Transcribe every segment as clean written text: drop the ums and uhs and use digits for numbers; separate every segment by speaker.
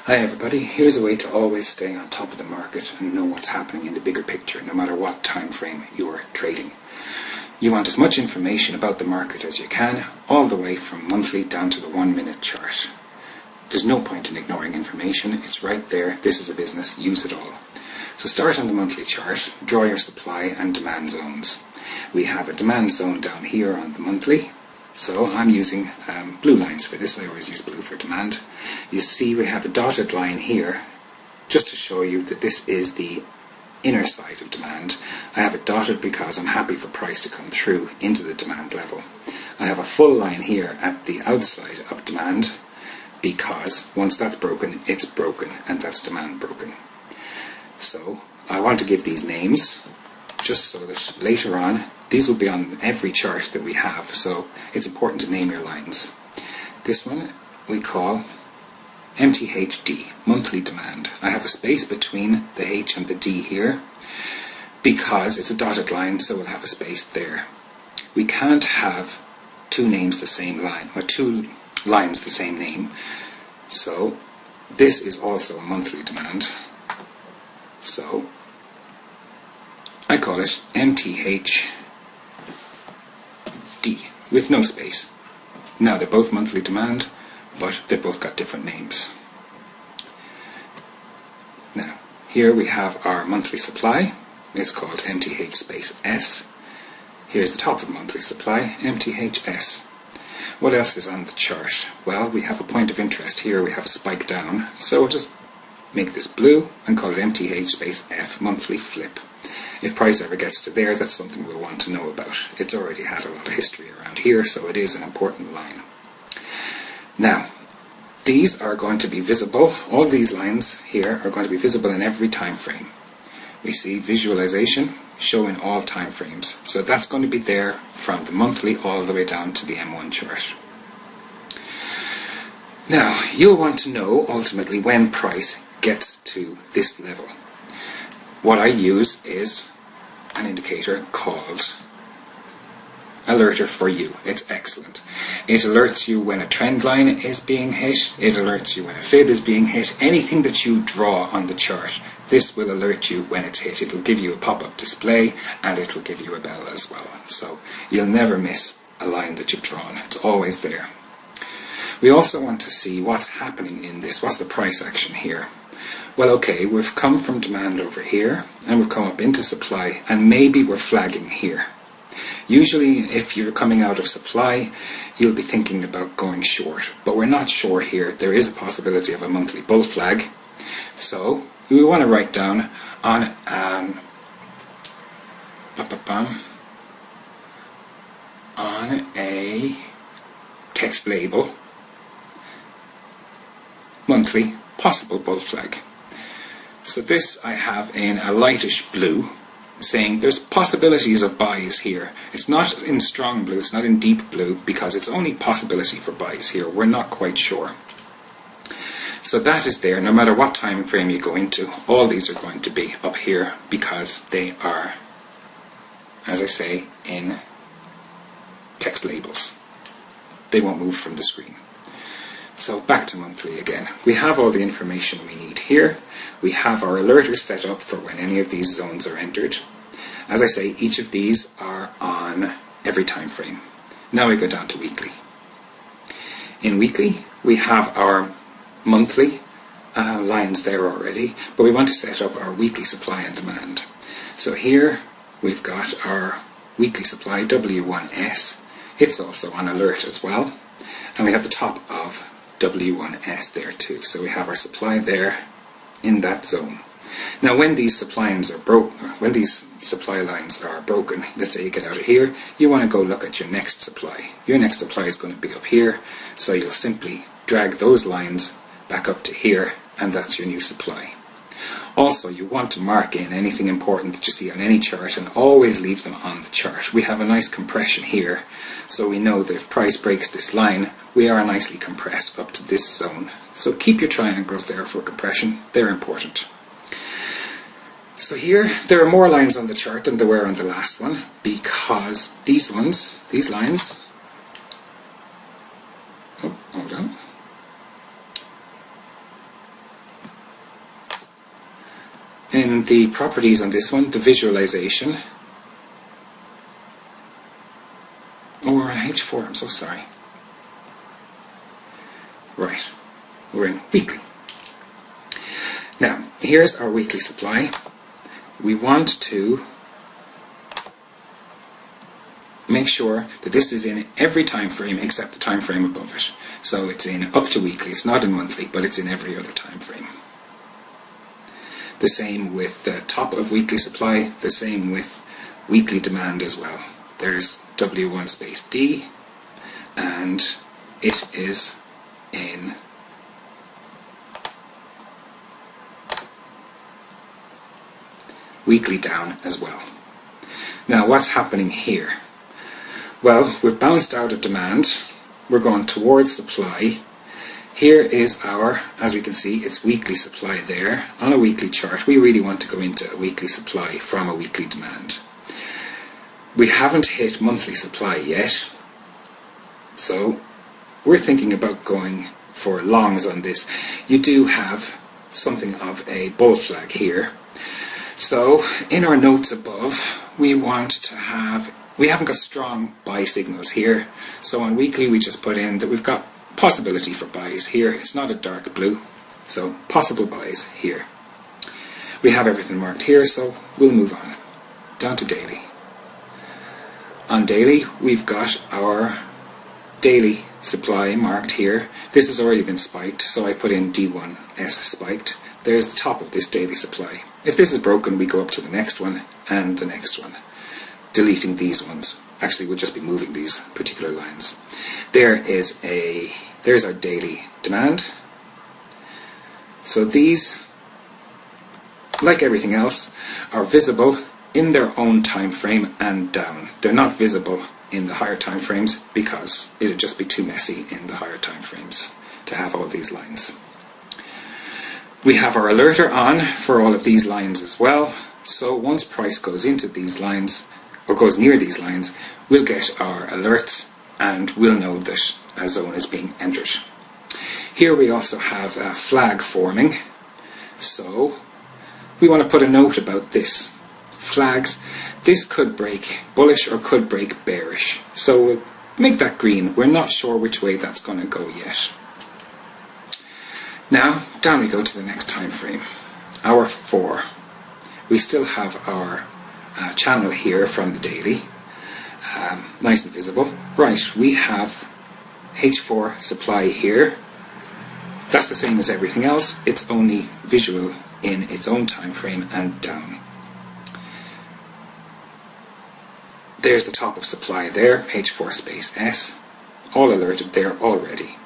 Speaker 1: Hi everybody, here's a way to always stay on top of the market and know what's happening in the bigger picture, no matter what time frame you're trading. You want as much information about the market as you can, all the way from monthly down to the 1 minute chart. There's no point in ignoring information, it's right there, this is a business, use it all. So start on the monthly chart, draw your supply and demand zones. We have a demand zone down here on the monthly. So I'm using blue lines for this. I always use blue for demand. You see we have a dotted line here just to show you that this is the inner side of demand. I have it dotted because I'm happy for price to come through into the demand level. I have a full line here at the outside of demand because once that's broken, it's broken, and that's demand broken. So I want to give these names just so that later on these will be on every chart that we have, so it's important to name your lines. This one we call MTHD, monthly demand. I have a space between the H and the D here because it's a dotted line, so we'll have a space there. We can't have two names the same line, or two lines the same name, so this is also a monthly demand. So I call it MTHD with no space. Now they're both monthly demand, but they've both got different names. Now here we have our monthly supply. It's called MTH space S. Here's the top of monthly supply, MTHS. What else is on the chart? Well, we have a point of interest here. We have a spike down, so we'll just make this blue and call it MTH space F, monthly flip. If price ever gets to there, that's something we'll want to know about. It's already had a lot of history around here, so it is an important line. Now, these are going to be visible, all these lines here are going to be visible in every time frame. We see visualization showing all time frames, so that's going to be there from the monthly all the way down to the M1 chart. Now, you'll want to know ultimately when price gets to this level. What I use is an indicator called Alerter for You. It's excellent. It alerts you when a trend line is being hit, it alerts you when a fib is being hit, anything that you draw on the chart, this will alert you when it's hit. It'll give you a pop-up display and it'll give you a bell as well. So you'll never miss a line that you've drawn. It's always there. We also want to see what's happening in this. What's the price action here? Well, okay, we've come from demand over here, and we've come up into supply, and maybe we're flagging here. Usually, if you're coming out of supply, you'll be thinking about going short, but we're not sure here. There is a possibility of a monthly bull flag, so we want to write down on a text label, monthly possible bull flag. So this I have in a lightish blue, saying there's possibilities of buys here. It's not in strong blue, it's not in deep blue, because it's only possibility for buys here. We're not quite sure. So that is there, no matter what time frame you go into, all these are going to be up here because they are, as I say, in text labels. They won't move from the screen. So back to monthly again. We have all the information we need here. We have our alerters set up for when any of these zones are entered. As I say, each of these are on every time frame. Now we go down to weekly. In weekly, we have our monthly lines there already, but we want to set up our weekly supply and demand. So here we've got our weekly supply, W1S. It's also on alert as well. And we have the top of W1S there too. So we have our supply there in that zone. Now when these supply lines are broken, let's say you get out of here, you want to go look at your next supply. Your next supply is going to be up here, so you'll simply drag those lines back up to here, and that's your new supply. Also, you want to mark in anything important that you see on any chart and always leave them on the chart. We have a nice compression here, so we know that if price breaks this line, we are nicely compressed up to this zone. So keep your triangles there for compression, they're important. So here, there are more lines on the chart than there were on the last one, because these lines, oh, hold on. in the properties on this one, the visualization, oh, we're on H4, I'm so sorry. Right, we're in weekly. Now, here's our weekly supply. We want to make sure that this is in every time frame except the time frame above it. So it's in up to weekly, it's not in monthly, but it's in every other time frame. The same with the top of weekly supply, the same with weekly demand as well. There's W1 space D, and it is in weekly down as well. Now what's happening here? Well, we've bounced out of demand, we're going towards supply. Here is our, as we can see, it's weekly supply there on a weekly chart. We really want to go into a weekly supply from a weekly demand. We haven't hit monthly supply yet, so we're thinking about going for longs on this. You do have something of a bull flag here. So in our notes above, we want to have, we haven't got strong buy signals here, so on weekly we just put in that we've got possibility for buys here. It's not a dark blue, so possible buys here. We have everything marked here, so we'll move on. Down to daily. On daily, we've got our daily supply marked here. This has already been spiked, so I put in D1S spiked. There's the top of this daily supply. If this is broken, we go up to the next one and the next one, deleting these ones. Actually, we'll just be moving these particular lines. There's our daily demand. So these, like everything else, are visible in their own time frame and down. They're not visible in the higher time frames because it would just be too messy in the higher time frames to have all these lines. We have our alerter on for all of these lines as well. So once price goes into these lines, or goes near these lines, we'll get our alerts and we'll know that a zone is being entered. Here we also have a flag forming, so we want to put a note about this. Flags, this could break bullish or could break bearish, so we'll make that green. We're not sure which way that's going to go yet. Now down we go to the next time frame, hour 4. We still have our channel here from the daily, nice and visible. Right, we have H4 supply here. That's the same as everything else, it's only visual in its own time frame and down. There's the top of supply there, H4 space S, all alerted there already.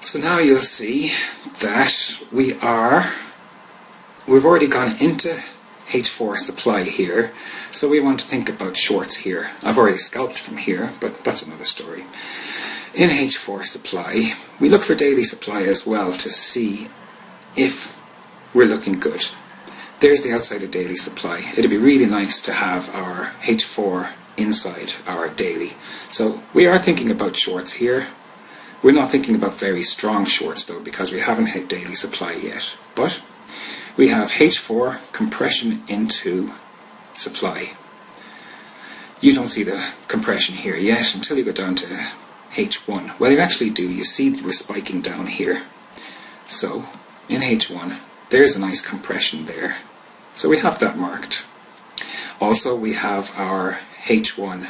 Speaker 1: So now you'll see that we've already gone into H4 supply here, so we want to think about shorts here. I've already scalped from here, but that's another story. In H4 supply, we look for daily supply as well to see if we're looking good. There's the outside of daily supply. It'd be really nice to have our H4 inside our daily. So we are thinking about shorts here. We're not thinking about very strong shorts though, because we haven't hit daily supply yet. But we have H4 compression into supply. You don't see the compression here yet until you go down to H1. Well, you actually do. You see we're spiking down here. So in H1, there's a nice compression there. So we have that marked. Also, we have our H1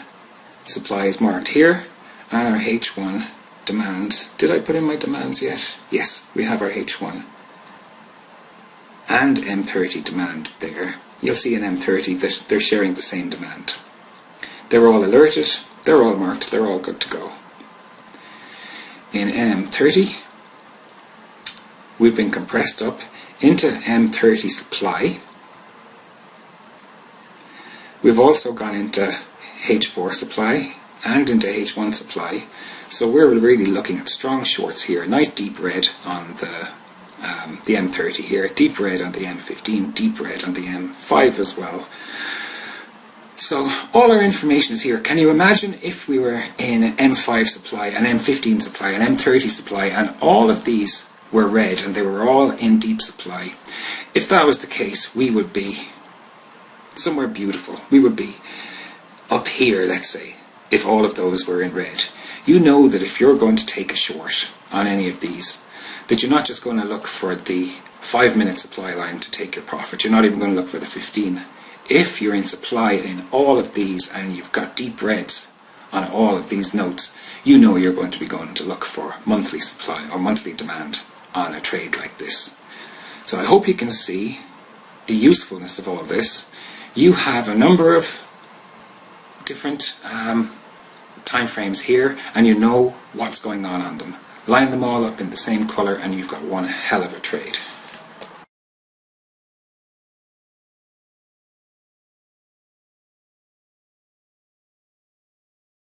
Speaker 1: supplies marked here and our H1 demands. Did I put in my demands yet? Yes, we have our H1 and M30 demand there. You'll see in M30 that they're sharing the same demand. They're all alerted, they're all marked, they're all good to go. In M30, we've been compressed up into M30 supply. We've also gone into H4 supply and into H1 supply. So we're really looking at strong shorts here. Nice deep red on the M30 here, deep red on the M15, deep red on the M5 as well. So all our information is here. Can you imagine if we were in M5 supply, an M15 supply, an M30 supply, and all of these were red and they were all in deep supply? if that was the case, we would be somewhere beautiful. We would be up here, let's say, if all of those were in red. You know that if you're going to take a short on any of these, that you're not just going to look for the 5-minute supply line to take your profit. You're not even going to look for the 15. If you're in supply in all of these and you've got deep reds on all of these notes, you know you're going to be going to look for monthly supply or monthly demand on a trade like this. So I hope you can see the usefulness of all of this. You have a number of different time frames here, and you know what's going on them. Line them all up in the same colour and you've got one hell of a trade.